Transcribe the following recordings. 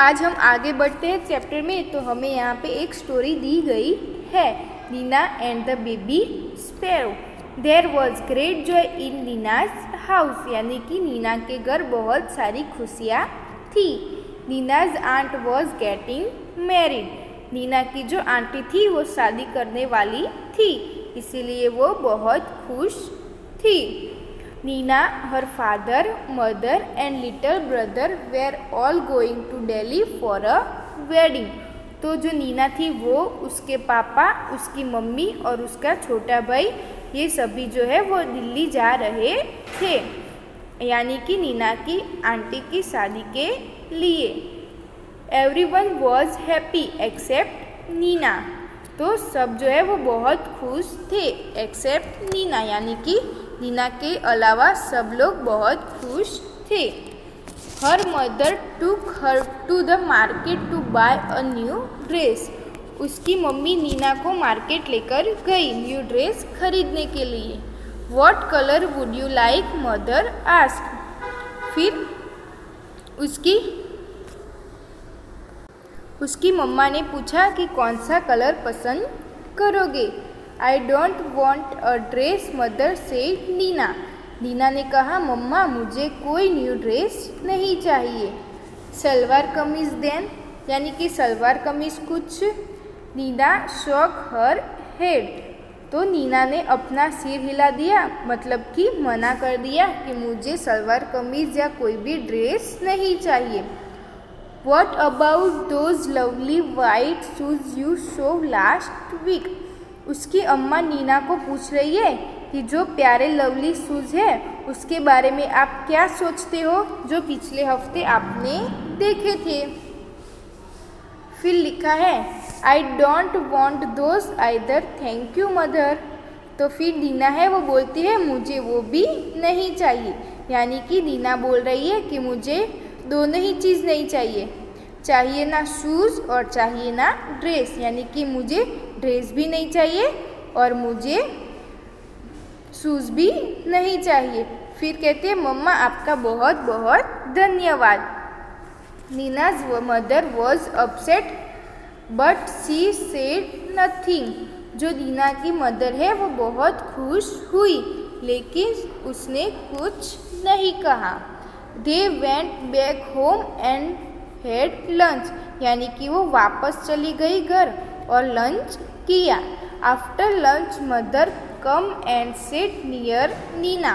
आज हम आगे बढ़ते हैं चैप्टर में। तो हमें यहाँ पे एक स्टोरी दी गई है, Nina and the baby sparrow. There was great joy in Nina's house, यानी कि नीना के घर बहुत सारी खुशियाँ थी। Nina's aunt was getting married, Nina की जो आंटी थी वो शादी करने वाली थी, इसीलिए वो बहुत खुश थी। Nina, her father, mother and little brother were all going to Delhi for a wedding. तो जो नीना थी वो, उसके पापा, उसकी मम्मी और उसका छोटा भाई, ये सभी जो है वो दिल्ली जा रहे थे, यानी कि नीना की आंटी की शादी के लिए। Everyone was happy except Nina, तो सब जो है वो बहुत खुश थे, एक्सेप्ट नीना, यानी कि नीना के अलावा सब लोग बहुत खुश थे। Her mother took her to the market to buy a new dress, उसकी मम्मी नीना को मार्केट लेकर गई न्यू ड्रेस खरीदने के लिए। What colour would you like mother asked, फिर उसकी मम्मा ने पूछा कि कौन सा कलर पसंद करोगे। I don't want a dress mother said Nina, Nina ने कहा मम्मा मुझे कोई न्यू ड्रेस नहीं चाहिए। सलवार कमीज देन, यानी कि सलवार कमीज कुछ। नीना शॉक हर हेड, तो नीना ने अपना सिर हिला दिया, मतलब कि मना कर दिया कि मुझे सलवार कमीज या कोई भी ड्रेस नहीं चाहिए। What about those lovely white shoes you saw last week, उसकी अम्मा नीना को पूछ रही है कि जो प्यारे लवली शूज़ है उसके बारे में आप क्या सोचते हो, जो पिछले हफ्ते आपने देखे थे। फिर लिखा है आई don't want those either thank you mother, तो फिर नीना है वो बोलती है मुझे वो भी नहीं चाहिए, यानी कि नीना बोल रही है कि मुझे दोनों ही चीज़ नहीं चाहिए ना शूज़ और चाहिए ना ड्रेस, यानी कि मुझे ड्रेस भी नहीं चाहिए और मुझे शूज़ भी नहीं चाहिए। फिर कहते हैं मम्मा आपका बहुत बहुत धन्यवाद। Nina's mother was upset but she said nothing, जो नीना की मदर है वो बहुत खुश हुई लेकिन उसने कुछ नहीं कहा। They went back home and had lunch, यानी कि वो वापस चली गई घर और लंच किया। After lunch mother come and sat near Nina,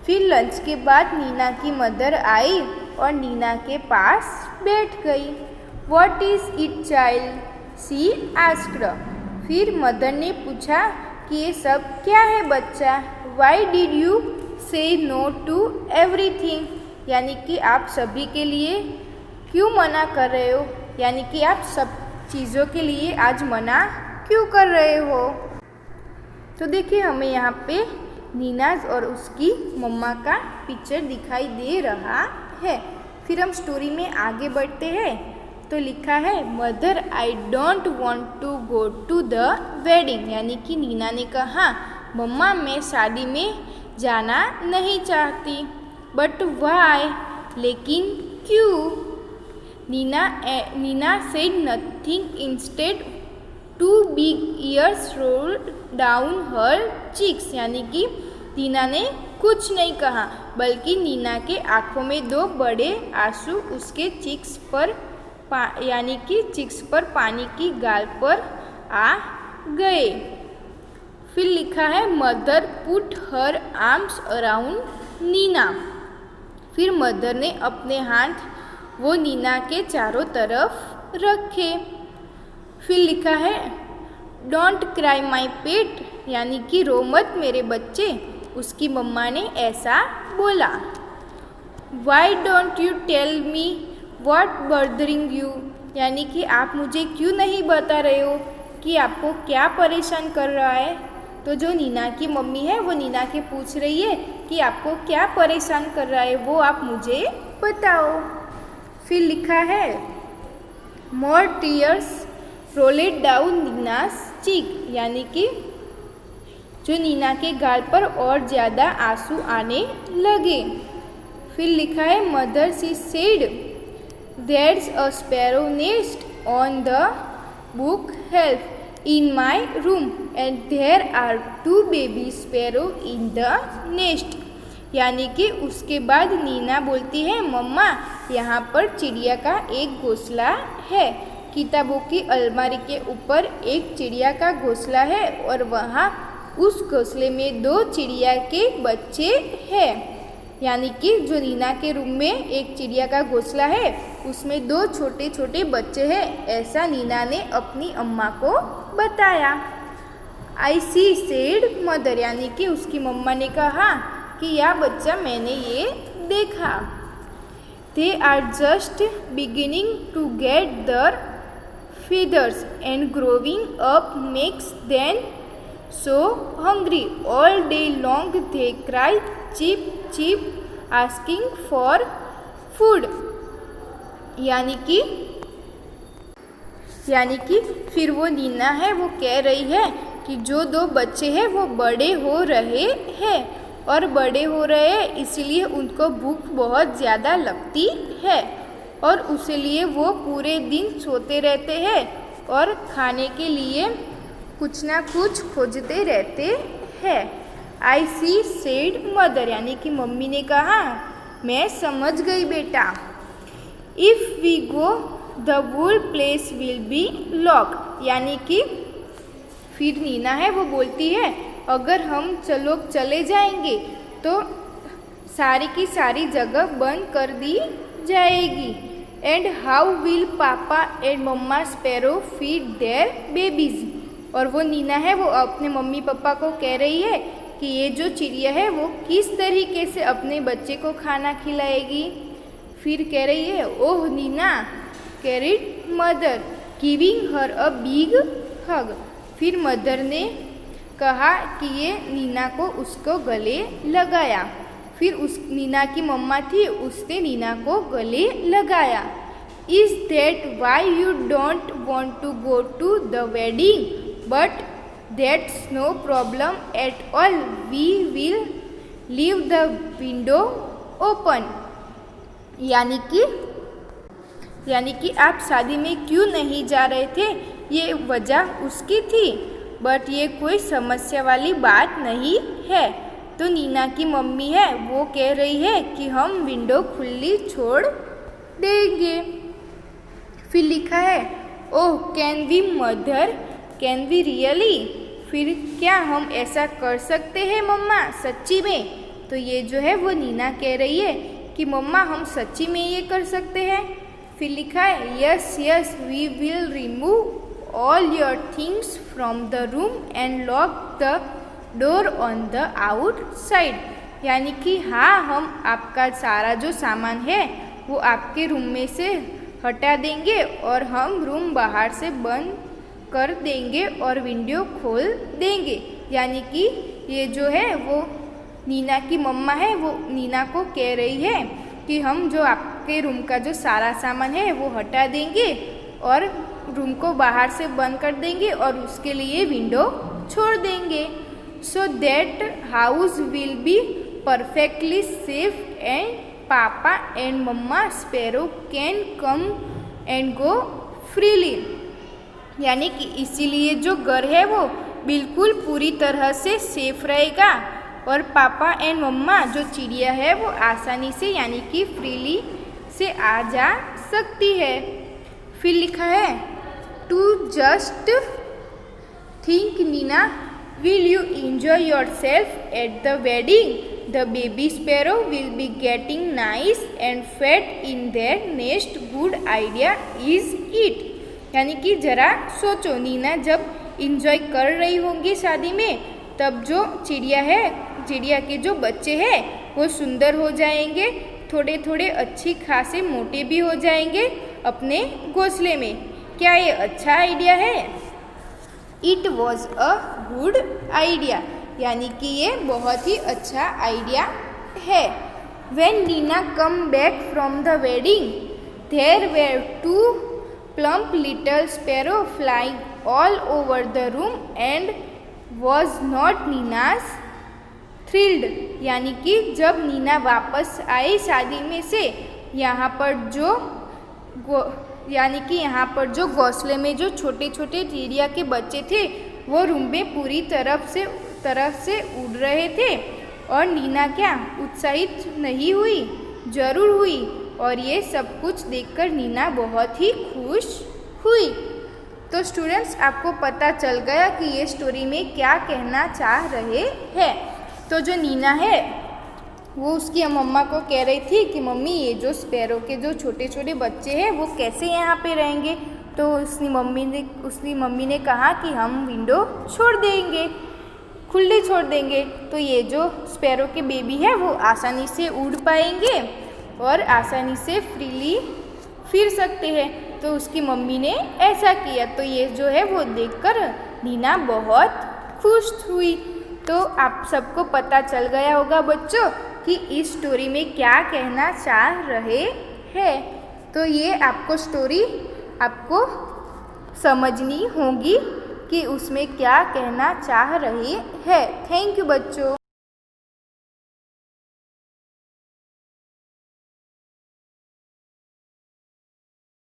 फिर लंच के बाद नीना की मदर आई और नीना के पास बैठ गई। What is it child, she asked, फिर मदर ने पूछा कि ये सब क्या है बच्चा। वाई डिड यू से नो टू एवरीथिंग, यानी कि आप सभी के लिए क्यों मना कर रहे हो, यानी कि आप सब चीज़ों के लिए आज मना क्यों कर रहे हो। तो देखिए हमें यहाँ पे नीनाज और उसकी मम्मा का पिक्चर दिखाई दे रहा है। फिर हम स्टोरी में आगे बढ़ते हैं। तो लिखा है mother I don't want to go to the wedding, यानी कि नीना ने कहा मम्मा मैं शादी में जाना नहीं चाहती। बट वाई, लेकिन क्यों। Nina said nothing instead two big tears rolled down her cheeks, यानी कि नीना ने कुछ नहीं कहा बल्कि नीना के आँखों में दो बड़े आंसू उसके चिक्स पर यानी कि चिक्स पर पानी की गाल पर आ गए। फिर लिखा है mother put her arms around Nina, फिर मदर ने अपने हाथ वो नीना के चारों तरफ रखे। फिर लिखा है डोंट क्राई माई पेट, यानी कि रो मत मेरे बच्चे, उसकी मम्मा ने ऐसा बोला। Why don't you tell me what bothering you, यानी कि आप मुझे क्यों नहीं बता रहे हो कि आपको क्या परेशान कर रहा है। तो जो नीना की मम्मी है वो नीना के पूछ रही है कि आपको क्या परेशान कर रहा है, वो आप मुझे बताओ। फिर लिखा है मोर टीयर्स रोलेड डाउन नीनास चीक, यानी कि जो नीना के गाल पर और ज़्यादा आंसू आने लगे। फिर लिखा है mother she said There's a sparrow nest on the bookshelf in my room and there are 2 baby sparrow in the nest. यानी कि उसके बाद नीना बोलती है, मम्मा यहाँ पर चिड़िया का एक घोंसला है। किताबों की अलमारी के ऊपर एक चिड़िया का घोंसला है और वहाँ उस घोंसले में 2 चिड़िया के बच्चे हैं। यानी कि जो नीना के रूम में एक चिड़िया का घोंसला है उसमें 2 छोटे छोटे बच्चे हैं, ऐसा नीना ने अपनी अम्मा को बताया। आई सी सेड मदर, यानी कि उसकी मम्मा ने कहा कि यह बच्चा मैंने ये देखा। They are just beginning to get their feathers and growing up makes them so hungry. All day long they cry cheep cheep asking for food. यानी कि फिर वो नीना है वो कह रही है कि जो 2 बच्चे हैं वो बड़े हो रहे हैं और बड़े हो रहे हैं इसलिए उनको भूख बहुत ज़्यादा लगती है और उसलिए वो पूरे दिन सोते रहते हैं और खाने के लिए कुछ ना कुछ खोजते रहते हैं। आई सी सेड मदर, यानी कि मम्मी ने कहा मैं समझ गई बेटा। If we go the whole place will be lock, यानी कि फिर नीना है वो बोलती है अगर हम चले जाएंगे तो सारी की सारी जगह बंद कर दी जाएगी। And how will papa and mamma sparrow feed their babies, और वो नीना है वो अपने मम्मी पापा को कह रही है कि ये जो चिड़िया है वो किस तरीके से अपने बच्चे को खाना खिलाएगी। फिर कह रही है oh Nina, carried mother giving her a big hug. फिर मदर ने कहा कि ये नीना को उसको गले लगाया। फिर उस नीना की मम्मा थी उसने नीना को गले लगाया। Is that why you don't want to go to the wedding, but that's no problem at all, we will leave the window open. यानी कि आप शादी में क्यों नहीं जा रहे थे, ये वजह उसकी थी, बट ये कोई समस्या वाली बात नहीं है। तो नीना की मम्मी है वो कह रही है कि हम विंडो खुली छोड़ देंगे। फिर लिखा है oh can we mother, can we really, फिर क्या हम ऐसा कर सकते हैं मम्मा सच्ची में। तो ये जो है वो नीना कह रही है कि मम्मा हम सच्ची में ये कर सकते हैं। फिर लिखा है yes yes we will remove all your things from the room and lock the door on the outside, यानी कि हाँ हम आपका सारा जो सामान है वो आपके रूम में से हटा देंगे और हम रूम बाहर से बंद कर देंगे और विंडो खोल देंगे। यानी कि ये जो है वो नीना की मम्मा है वो नीना को कह रही है कि हम जो आपके रूम का जो सारा सामान है वो हटा देंगे और रूम को बाहर से बंद कर देंगे और उसके लिए विंडो छोड़ देंगे। So that house will be perfectly safe and papa and mamma sparrow can come and go freely, यानी कि इसीलिए जो घर है वो बिल्कुल पूरी तरह से सेफ रहेगा और पापा एंड मम्मा जो चिड़िया है वो आसानी से यानी कि फ्रीली से आ जा सकती है। फिर लिखा है to just think Nina, will you enjoy yourself at the wedding, the baby sparrow will be getting nice and fat in their nest, good idea is it, यानी कि ज़रा सोचो नीना जब इंजॉय कर रही होंगी शादी में तब जो चिड़िया के जो बच्चे हैं वो सुंदर हो जाएंगे, थोड़े थोड़े अच्छी खासे मोटे भी हो जाएंगे अपने घोंसले में। क्या ये अच्छा आइडिया है? It was a good idea, यानी कि ये बहुत ही अच्छा आइडिया है। When Nina come back from the wedding there were two plump little sparrow flying all over the room and was not Nina's thrilled, यानी कि जब नीना वापस आई शादी में से यहाँ पर जो यानी कि यहाँ पर जो घोंसले में जो छोटे छोटे चिड़िया के बच्चे थे वो रूम में पूरी तरफ से उड़ रहे थे। और नीना क्या उत्साहित नहीं हुई? जरूर हुई। और ये सब कुछ देखकर नीना बहुत ही खुश हुई। तो स्टूडेंट्स, आपको पता चल गया कि ये स्टोरी में क्या कहना चाह रहे हैं। तो जो नीना है वो उसकी मम्मा को कह रही थी कि मम्मी, ये जो स्पैरो के जो छोटे छोटे बच्चे हैं वो कैसे यहाँ पे रहेंगे? तो उसकी मम्मी ने कहा कि हम विंडो छोड़ देंगे, खुली छोड़ देंगे, तो ये जो स्पैरो के बेबी है वो आसानी से उड़ पाएंगे और आसानी से फ्रीली फिर सकते हैं। तो उसकी मम्मी ने ऐसा किया। तो ये जो है वो देखकर नीना बहुत खुश हुई। तो आप सबको पता चल गया होगा बच्चों कि इस स्टोरी में क्या कहना चाह रहे हैं। तो ये आपको स्टोरी आपको समझनी होगी कि उसमें क्या कहना चाह रहे हैं। थैंक यू बच्चों।